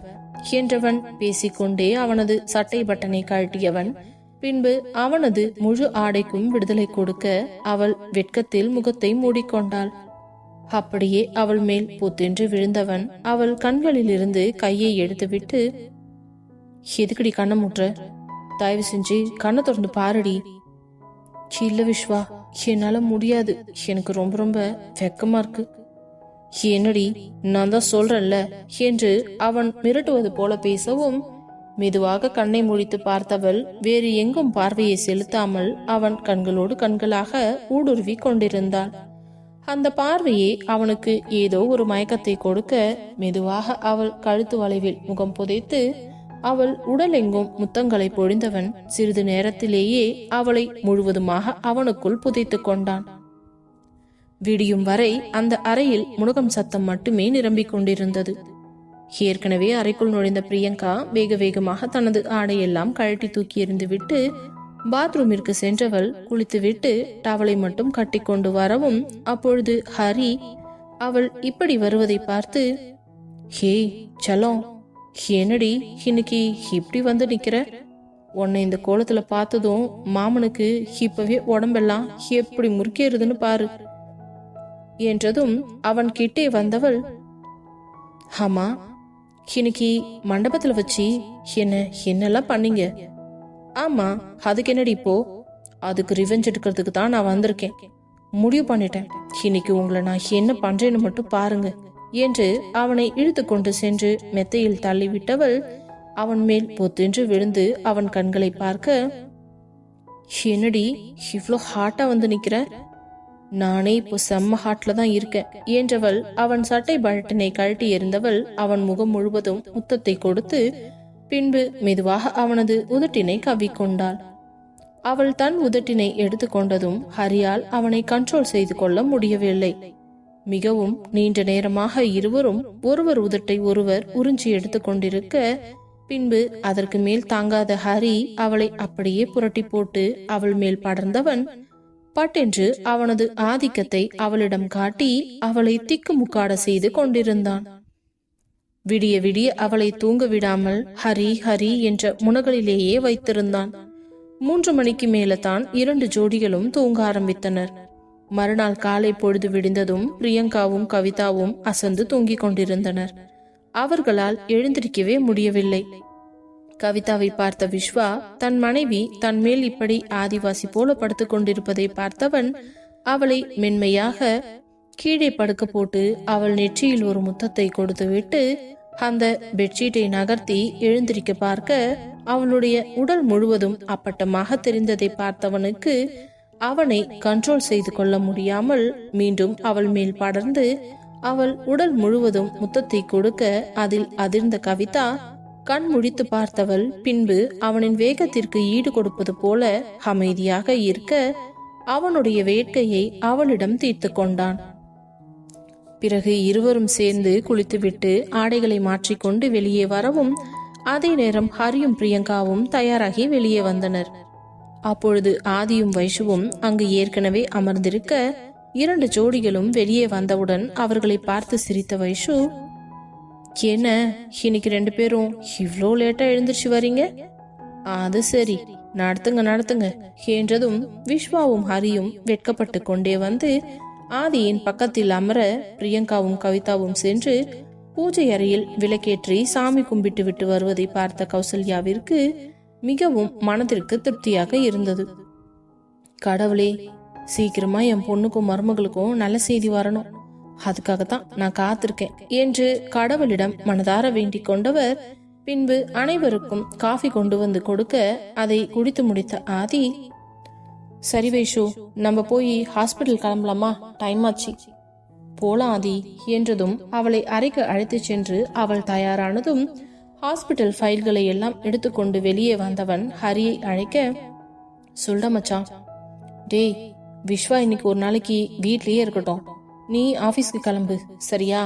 Speaker 1: என்றவன் பேசிக்கொண்டே அவனது சட்டை பட்டனை கழட்டியவன் பின்பு அவனது முழு ஆடைக்கும் விடுதலை கொடுக்க, அவள் வெட்கத்தில் முகத்தை மூடிக்கொண்டாள். அப்படியே அவள் மேல் புத்தென்று விழுந்தவன் அவள் கண்களில் இருந்து கையை எடுத்துவிட்டு, எதுக்கடி கண்ணை முற்ற? தயவு செஞ்சு கண்ணை திறந்து பாருடி. இல்ல விஸ்வா, என்னால முடியாது, எனக்கு ரொம்ப ரொம்ப வெக்கமா இருக்கு. என்னடி, நான் தான் சொல்றேன்ல என்று அவன் மிரட்டுவது போல பேசவும், மெதுவாக கண்ணை முடித்து பார்த்தவள் வேறு எங்கும் பார்வையை செலுத்தாமல் அவன் கண்களோடு கண்களாக ஊடுருவி கொண்டிருந்தாள். அந்த பார்வையே அவனுக்கு ஏதோ ஒரு மயக்கத்தை கொடுக்க, மெதுவாக அவள் கழுத்து வளைவில் முகம் புதைத்து அவள் உடலெங்கும் முத்தங்களை பொழிந்தவன் சிறிது நேரத்திலேயே அவளை முழுவதுமாக அவனுக்குள் புதைத்து கொண்டான். விடியும் வரை அந்த அறையில் முனகம் சத்தம் மட்டுமே நிரம்பிக் கொண்டிருந்தது. ஏற்கனவே அறைக்குள் நுழைந்த பிரியங்கா வேக வேகமாக தனது ஆடையெல்லாம் கழட்டி தூக்கி எறிந்து விட்டு பாத்ரூமிற்கு சென்றவள் குளித்துவிட்டு டவலை மட்டும் கட்டி கொண்டு வரவும், அப்பொழுது ஹரி அவள் இப்படி வருவதை பார்த்து, ஹே சலம், என்னடி இன்னைக்கு இப்படி வந்து நிக்கிற? உன்னை இந்த கோலத்துல பார்த்ததும் மாமனுக்கு இப்பவே உடம்பெல்லாம் எப்படி முறுக்கேறுதுன்னு பாரு என்றதும் அவன் கிட்டே வந்தவள், ஆமா, இன்னைக்கு மண்டபத்துல வச்சு என்னெல்லாம் பண்ணீங்க? ஆமா, அதுக்கு என்னடி இப்போ? அதுக்கு ரிவெஞ்ச் எடுக்கிறதுக்கு தான் நான் வந்திருக்கேன். முடிவு பண்ணிட்டேன், இன்னைக்கு உங்களை நான் என்ன பண்றேன்னு மட்டும் பாருங்க என்று அவனை இழுத்து கொண்டு சென்று மெத்தையில் தள்ளிவிட்டவள் அவன் மேல் பொத்தென்று விழுந்து அவன் கண்களை பார்க்க, என்னடி இவ்ளோ ஹாட்டா வந்து நிக்கிற? நானே இப்போ செம்ம ஹாட்ல தான் இருக்கேன் என்றவள் அவன் சட்டை பட்டனை கழட்டி எறிந்தவள் அவன் முகம் முழுவதும் முத்தத்தை கொடுத்து பின்பு மெதுவாக அவனது உதட்டினை கவ்விக்கொண்டாள். அவள் தன் உதட்டினை எடுத்துக்கொண்டதும் ஹரியால் அவனை கண்ட்ரோல் செய்து கொள்ள முடியவில்லை. மிகவும் நீண்ட நேரமாக இருவரும் ஒருவர் உதட்டை ஒருவர் உறிஞ்சி எடுத்துக் கொண்டிருக்க, பின்பு அதற்கு மேல் தாங்காத ஹரி அவளை அப்படியே புரட்டி போட்டு அவள் மேல் படர்ந்தவன் பட்டென்று அவனது ஆதிக்கத்தை அவளிடம் காட்டி அவளை திக்குமுக்காட செய்து கொண்டிருந்தான். விடிய விடிய அவளை தூங்க விடாமல் ஹரி ஹரி என்ற முனகளிலேயே வைத்திருந்தான். 3 மணிக்கு மேலதான் 2 ஜோடிகளும் தூங்க ஆரம்பித்தனர். மறுநாள் காலை பொழுது விடிந்ததும் பிரியங்காவும் கவிதாவும் அசந்து தூங்கிக் கொண்டிருந்தனர். அவர்களால் எழுந்திருக்கவே முடியவில்லை. கவிதாவை பார்த்த விஸ்வா தன் மனைவி தன் மேல் இப்படி ஆதிவாசி போல படுத்துக் கொண்டிருப்பதை பார்த்தவன் அவளை மென்மையாக கீழே படுக்க போட்டு அவள் நெற்றியில் ஒரு முத்தத்தை கொடுத்துவிட்டு அந்த பெட்ஷீட்டை நகர்த்தி எழுந்திருக்க பார்க்க, அவளுடைய உடல் முழுவதும் அப்பட்டமாக தெரிந்ததை பார்த்தவனுக்கு அவனை கண்ட்ரோல் செய்து கொள்ள முடியாமல் மீண்டும் அவள் மேல் படர்ந்து அவள் உடல் முழுவதும் முத்தத்தை கொடுக்க, அதில் அதிர்ந்த கவிதா கண் முடித்து பார்த்தவள் பின்பு அவனின் வேகத்திற்கு ஈடு கொடுப்பது போல அமைதியாக இருக்க, அவனுடைய வேட்கையை அவளிடம் தீர்த்து கொண்டான். பிறகு இருவரும் சேர்ந்து குளித்துவிட்டு ஆடைகளை மாற்றிக்கொண்டு வெளியே வரவும், அதே நேரம் ஹரியும் பிரியங்காவும் தயாராகி வெளியே வந்தனர். அப்பொழுது ஆதியும் வைஷுவும் அங்கு ஏற்கனவே அமர்ந்திருக்க, 2 ஜோடிகளும் வெளியே வந்தவுடன் அவர்களை பார்த்து சிரித்த வைஷு, என்ன இன்னைக்கு 2 பேரும் இவ்ளோ லேட்டா எழுந்திருச்சு வரீங்க? அது சரி, நடத்துங்க என்றதும் விஸ்வாவும் ஹரியும் வெட்கப்பட்டு கொண்டே வந்து ஆதியின் பக்கத்தில் அமர, பிரியங்காவும் கவிதாவும் சென்று பூஜை அறையில் விளக்கேற்றி சாமி கும்பிட்டு விட்டு வருவதை பார்த்த கௌசல்யாவிற்கு மிகவும் மனதிற்கு திருப்தியாக இருந்தது. கடவுளே, சீக்கிரமா என் பொண்ணுக்கும் மருமகளுக்கும் நல்ல செய்தி வரணும், அதுக்காகத்தான் நான் காத்திருக்கேன் என்று கடவுளிடம் மனதார வேண்டிக் கொண்டவர் பின்பு அனைவருக்கும் காஃபி கொண்டு வந்து கொடுக்க, அதை குடித்து முடித்த ஆதி, சரி வைஷு, நம்ம போய் ஹாஸ்பிட்டல் கிளம்பலாமா? டைம் ஆச்சு. போலாம் ஆதி என்றதும் அவளை அறைக்கு அழைத்து சென்று அவள் தயாரானதும் ஹாஸ்பிட்டல் ஃபைல்களை எல்லாம் எடுத்துக்கொண்டு வெளியே வந்தவன் ஹரியை அழைக்க, சொல்ற மச்சான். டேய், விஸ்வா இன்னைக்கு ஒரு நாளைக்கு வீட்லயே இருக்கட்டும், நீ ஆபீஸ்க்கு கிளம்பு, சரியா?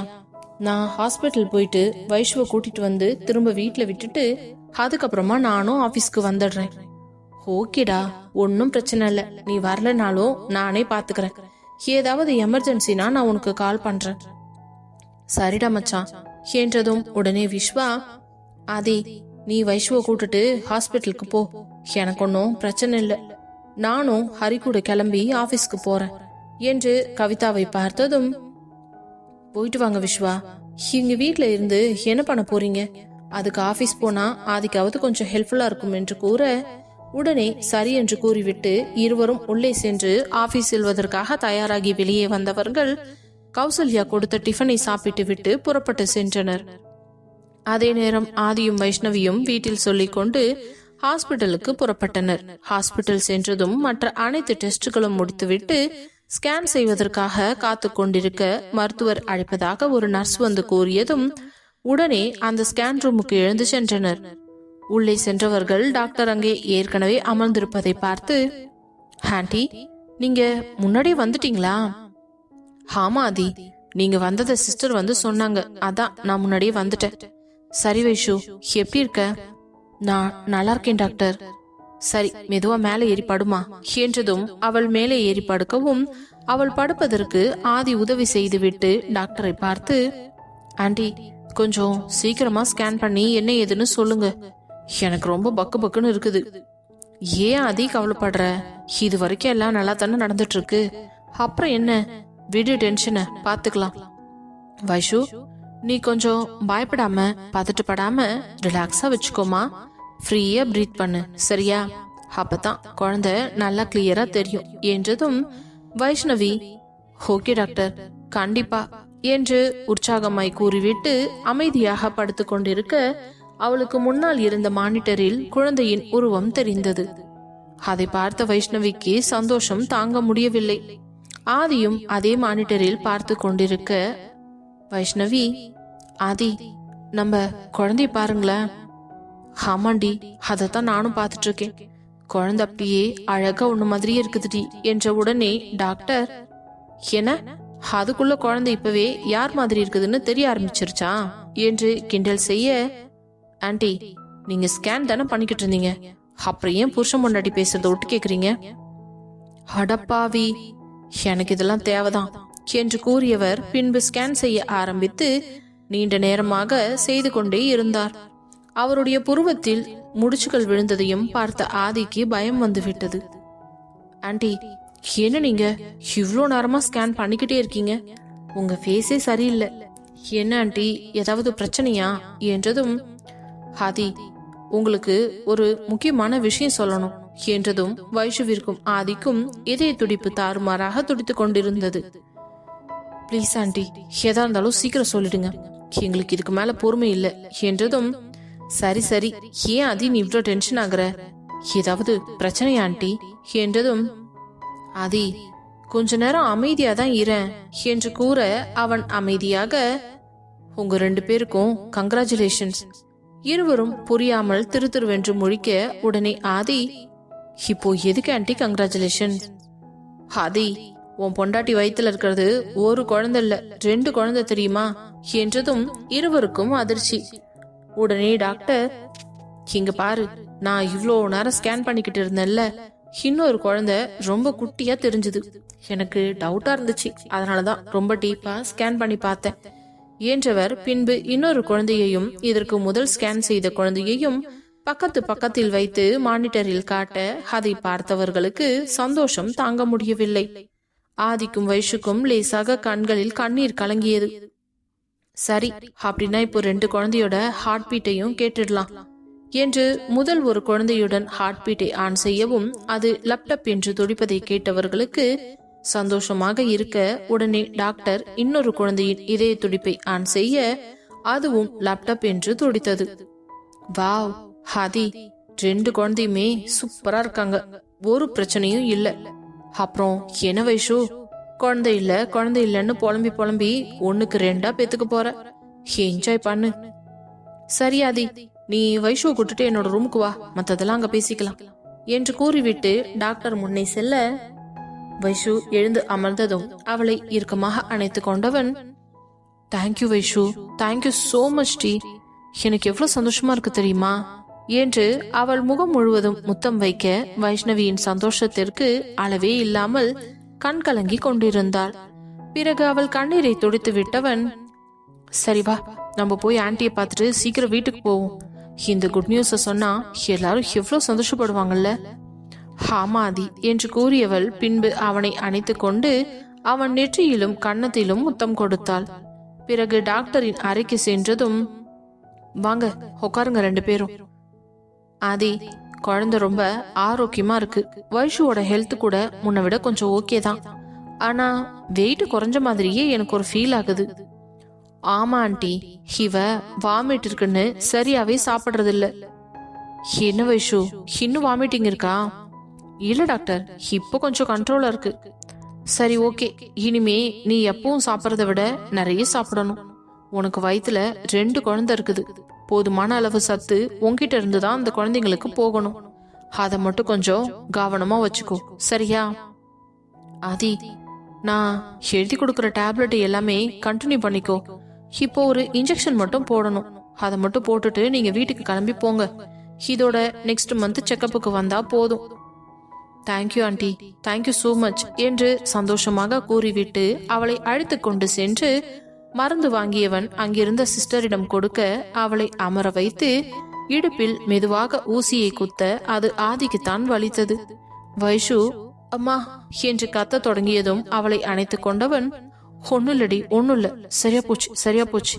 Speaker 1: நான் ஹாஸ்பிட்டல் போயிட்டு வைஷுவை கூட்டிட்டு வந்து திரும்ப வீட்டுல விட்டுட்டு அதுக்கப்புறமா நானும் ஆபீஸ்க்கு வந்துடுறேன். ஓகேடா, ஒன்னும் பிரச்சனை இல்ல, நீ வரலனாலும் நானே பாத்துக்கிறேன். ஏதாவது எமர்ஜென்சினா நான் உனக்கு கால் பண்றேன். சரிடா மச்சான் என்றதும் உடனே விஸ்வா, ஆதி, நீ வைஷுவை கூட்டிட்டு ஹாஸ்பிட்டலுக்கு போ, எனக்கு ஒன்னும் பிரச்சனை இல்ல, நானும் ஹரி கூட கிளம்பி ஆபீஸ்க்கு போறேன் என்று கவிதாவை பார்த்ததும், போயிட்டு வாங்க விஸ்வா, இங்க வீட்டுல இருந்து என்ன பண்ண போறீங்க? அதுக்கு ஆபீஸ் போனா ஆதிக்காவது கொஞ்சம் ஹெல்ப்ஃபுல்லா இருக்கும் என்று கூற, உடனே சரி என்று கூறிவிட்டு இருவரும் உள்ளே சென்று ஆபீஸ் செல்வதற்காக தயாராகி வெளியே வந்தவர்கள் கௌசல்யா கொடுத்த டிஃபனை சாப்பிட்டு விட்டு புறப்பட்டு சென்றனர். அதே நேரம் ஆதியும் வைஷ்ணவியும் வீட்டில் சொல்லிக் கொண்டு ஹாஸ்பிட்டலுக்கு புறப்பட்டனர். ஹாஸ்பிட்டல் சென்றதும் மற்ற அனைத்து டெஸ்டுகளும் முடித்துவிட்டு ஸ்கேன் செய்வதற்காக காத்து கொண்டிருக்க மருத்துவர் அழைப்பதாக ஒரு நர்ஸ் வந்து கூறியதும் உடனே அந்த ஸ்கேன் ரூமுக்கு எழுந்து சென்றனர். உள்ளே சென்றவர்கள் டாக்டர் அங்கே ஏற்கனவே அமர்ந்திருப்பதை பார்த்து, ஆண்டி, நீங்க முன்னாடி வந்துட்டீங்களா? ஆமா ஆதி, நீங்க வந்தத சிஸ்டர் வந்து சொன்னாங்க, அதான் நான் முன்னாடியே வந்துட்டேன். சரி வைஷு, எப்படி இருக்க? நான் நல்லா இருக்கேன் டாக்டர். சரி, மெதுவா மேலே ஏறி படுமா என்றதும் அவள் மேலே ஏறி படுக்கவும் அவள் படுப்பதற்கு ஆதி உதவி செய்துவிட்டு டாக்டரை பார்த்து, ஆண்டி, கொஞ்சம் சீக்கிரமா ஸ்கேன் பண்ணி என்ன ஏதுன்னு சொல்லுங்க, எனக்கு ரொம்ப பக்கு பக்குன்னு இருக்குது. ஏன் ஆதி கவலைப்படுற? இது வரைக்கும் எல்லாம் நல்லா தானே நடந்துட்டு இருக்கு, அப்புறம் என்ன, விடு, டென்ஷனை பாத்துக்கலாம். வைஷு, நீ கொஞ்சம் பயப்படாம பதட்டப்படாம ரிலாக்ஸா வச்சுக்கோமா, ஃப்ரீயா பிரீத் பண்ணு, சரியா? அப்பதான் குழந்தை நல்லா கிளியரா தெரியும் என்றதும் வைஷ்ணவி, ஓகே டாக்டர், கண்டிப்பா என்று உற்சாகமாய் கூறிவிட்டு அமைதியாக படுத்து கொண்டிருக்க அவளுக்கு முன்னால் இருந்த மானிட்டரில் குழந்தையின் உருவம் தெரிந்தது. அதை பார்த்த வைஷ்ணவிக்கு சந்தோஷம் தாங்க முடியவில்லை. ஆதியும் அதே மானிட்டரில் பார்த்து கொண்டிருக்க, வைஷ்ணவி, ஆதி, நம்ம குழந்தைய பாருங்களேன். ஆமாண்டி, அதைத்தான் நானும் பார்த்துட்டு இருக்கேன். குழந்தை அப்படியே அழகா ஒண்ணு மாதிரியே இருக்குதுடி என்ற உடனே டாக்டர், என்ன அதுக்குள்ள குழந்தை இப்பவே யார் மாதிரி இருக்குதுன்னு தெரிய ஆரம்பிச்சிருச்சா என்று கிண்டல் செய்ய, ஆண்டி, நீங்க ஸ்கேன் தானே பண்ணிக்கிட்டு இருந்தீங்க, அப்புறம் ஏன் புருஷன் முன்னாடி பேசுறத விட்டு கேக்குறீங்க? அடப்பாவி, எனக்கு இதெல்லாம் தேவைதான் என்று கூறியவர் பின்பு ஸ்கேன் செய்ய ஆரம்பித்து நீண்ட நேரமாக செய்து கொண்டே இருந்தார். அவருடைய புருவத்தில் முடிச்சுகள் விழுந்ததையும் பார்த்த ஆதிக்கு பயம் வந்துவிட்டது. ஆண்டி, என்ன நீங்க இவ்வளோ நேரமா ஸ்கேன் பண்ணிக்கிட்டே இருக்கீங்க? உங்க ஃபேஸே சரியில்லை. என்ன ஆண்டி, ஏதாவது பிரச்சனையா என்றதும், ஆதி, உங்களுக்கு ஒரு முக்கியமான விஷயம் சொல்லணும் என்றதும் வைஷுவிற்கும் ஆதிக்கும் இதய துடிப்பு தாறுமாறாக துடித்துக் கொண்டிருந்தது. பிளீஸ் ஆண்டி, எதா இருந்தாலும் சீக்கிரம் சொல்லிடுங்க, எங்களுக்கு இதுக்கு மேல பொறுமை இல்லை என்றதும், சரி சரி, ஏன் ஆதி நீ இவ்வளோ டென்ஷன் ஆகுற? ஏதாவது பிரச்சனையா ஆண்டி என்றதும், ஆதி, கொஞ்ச நேரம் அமைதியா தான் இரேன் என்று கூற அவன் அமைதியாக, உங்க 2 பேருக்கும் கங்க்ராச்சுலேஷன்ஸ். இருவரும் புரியாமல் திருத்திருவென்று முழிக்க, உடனே ஆதி, இப்போ எதுக்கு ஆண்டி கங்க்ராச்சுலேஷன்? ஆதி, உன் பொண்டாட்டி வயித்துல இருக்கிறது ஒரு குழந்தை இல்ல, 2 குழந்தை தெரியுமா என்றதும் இருவருக்கும் அதிர்ச்சி. உடனே டாக்டர், இங்க பாரு, நான் இவ்வளோ நேரம் ஸ்கேன் பண்ணிக்கிட்டு இருந்தேன்ல, இன்னொரு குழந்தை ரொம்ப குட்டியா தெரிஞ்சது. எனக்கு டவுட்டா இருந்துச்சு, அதனாலதான் ரொம்ப டீப்பா ஸ்கேன் பண்ணி பார்த்தேன் என்றவர் பின்பு இன்னொரு குழந்தையையும் இதற்கு முதல் ஸ்கேன் செய்த குழந்தையையும் பக்கத்தில் வைத்து மானிட்டரில் காட்ட, அதை பார்த்தவர்களுக்கு சந்தோஷம் தாங்க முடியவில்லை. ஆதிக்கும் வைஷுக்கும் லேசாக கண்களில் கண்ணீர் கலங்கியது. சரி, அப்படின்னா இப்போ 2 குழந்தையோட ஹார்ட் பீட்டையும் கேட்டுடலாம் என்று முதல் ஒரு குழந்தையுடன் ஹார்ட் பீட்டை ஆன் செய்யவும், அது லேப்டாப் என்று துடிப்பதை கேட்டவர்களுக்கு சந்தோஷமாக இருக்க, உடனே டாக்டர் இன்னொரு குழந்தையின் இதய துடிப்பை ஆன் செய்ய, அதுவும் லேப்டாப் என்று துடித்தது. வாவ் ஆதி, 2 குழந்தையுமே சூப்பரா இருக்காங்க, ஒரு பிரச்சனையும் இல்ல. அப்புறம் என்ன வைஷு, குழந்தை இல்லன்னு புலம்பி 1க்கு 2 பெத்துக்க போற, என்ஜாய் பண்ணு. சரி ஆதி, நீ வைஷுவை கூட்டுட்டு என்னோட ரூமுக்கு வா, மத்ததெல்லாம் அங்க பேசிக்கலாம் என்று கூறிவிட்டு டாக்டர் முன்னே செல்ல, வைஷு எழுந்து அமர்ந்ததும் அவளை இறுக்கமாக அணைத்து கொண்டவன், thank you Vaishu, thank you so much டி, எனக்கு எவ்வளவு சந்தோஷமா இருக்கு தெரியுமா என்று அவள் முகம் முழுவதும் முத்தம் வைக்க, வைஷ்ணவியின் சந்தோஷத்திற்கு அளவே இல்லாமல் கண் கலங்கி கொண்டிருந்தாள். பிறகு அவள் கண்ணீரை துடைத்து விட்டவன், சரி வா, நம்ம போய் ஆன்ட்டியை பார்த்துட்டு சீக்கிரம் வீட்டுக்கு போவோம். இந்த குட் நியூஸ சொன்னா எல்லாரும் எவ்வளவு சந்தோஷப்படுவாங்கல்ல. ஆமாதி என்று கூறியவள் பின்பு அவனை அணைத்து கொண்டு அவன் நெற்றியிலும் கன்னத்திலும் முத்தம் கொடுத்தாள். பிறகு டாக்டரின் அறைக்கு சென்றதும், வாங்க உட்காருங்க 2 பேரும். ஆதி, குழந்தை ரொம்ப ஆரோக்கியமா இருக்கு. வைஷுவோட ஹெல்த் கூட முன்ன விட கொஞ்சம் ஓகே தான், ஆனா வெயிட் குறைஞ்ச மாதிரியே எனக்கு ஒரு ஃபீல் ஆகுது. ஆமா ஆண்டி, இவ வாமிட் இருக்குன்னு சரியாவே சாப்பிடுறது இல்ல. என்ன வைஷு, இன்னும் வாமிட்டிங் இருக்கா? இல்ல டாக்டர், இப்போ கொஞ்சம் கண்ட்ரோலா இருக்கு. சரி ஓகே, இனிமே நீ எப்பவும் சாப்பிடறத விட நிறைய சாப்பிடணும். உனக்கு வயித்துல 2 குழந்தை இருக்குது, போதுமான அளவு சத்து உன்கிட்ட இருந்துதான் அந்த குழந்தைங்களுக்கு போகணும். அத மட்டும் கொஞ்சம் கவனமா வச்சுக்கோ, சரியா? ஆதி, நான் எழுதி கொடுக்கற டேப்லெட் எல்லாமே கண்டினியூ பண்ணிக்கோ. இப்போ ஒரு இன்ஜெக்ஷன் மட்டும் போடணும், அதை மட்டும் போட்டுட்டு நீங்க வீட்டுக்கு கிளம்பி போங்க. இதோட நெக்ஸ்ட் மந்த் செக்கப்புக்கு வந்தா போதும். Thank you aunty, thank you so much என்று சந்தோஷமாக கூறிவிட்டு அவளை அழைத்து கொண்டு சென்று மருந்து வாங்கியவன் அங்கிருந்த சிஸ்டரிடம் கொடுக்க, அவளை அமர வைத்து இடுப்பில் மெதுவாக ஊசியை குத்த அது ஆதிக்குத்தான் வலித்தது. வைஷு அம்மா என்று கத்த தொடங்கியதும் அவளை அணைத்து கொண்டவன், ஒண்ணுல்லடி ஒண்ணுல்ல, சரியா போச்சு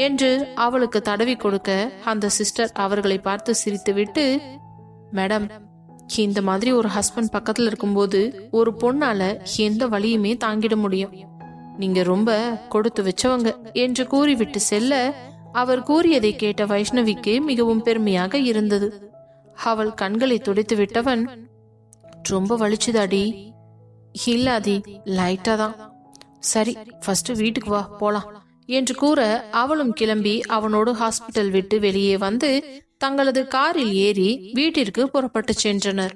Speaker 1: என்று அவளுக்கு தடவி கொடுக்க, அந்த சிஸ்டர் அவர்களை பார்த்து சிரித்துவிட்டு, மேடம், இந்த மாதிரி ஒரு ஹஸ்பண்ட் பக்கத்துல இருக்கும்போது ஒரு பொண்ணால எந்த வலியுமே தாங்கிட முடியும். நீங்க ரொம்ப கொடுத்து வச்சவங்க என்று கூறிவிட்டு செல்ல, அவர் கூறியதை கேட்ட வைஷ்ணவிக்கு மிகவும் பெருமையாக இருந்தது. அவள் கண்களை துடைத்து விட்டவன், ரொம்ப வலிச்சுதாடி? இல்லாதி, லைட்டா தான். சரி, ஃபர்ஸ்ட் வீட்டுக்கு வா, போலாம் என்று கூற அவளும் கிளம்பி அவனோடு ஹாஸ்பிட்டல் விட்டு வெளியே வந்து தங்களது காரில் ஏறி வீட்டிற்கு புறப்பட்டு சென்றனர்.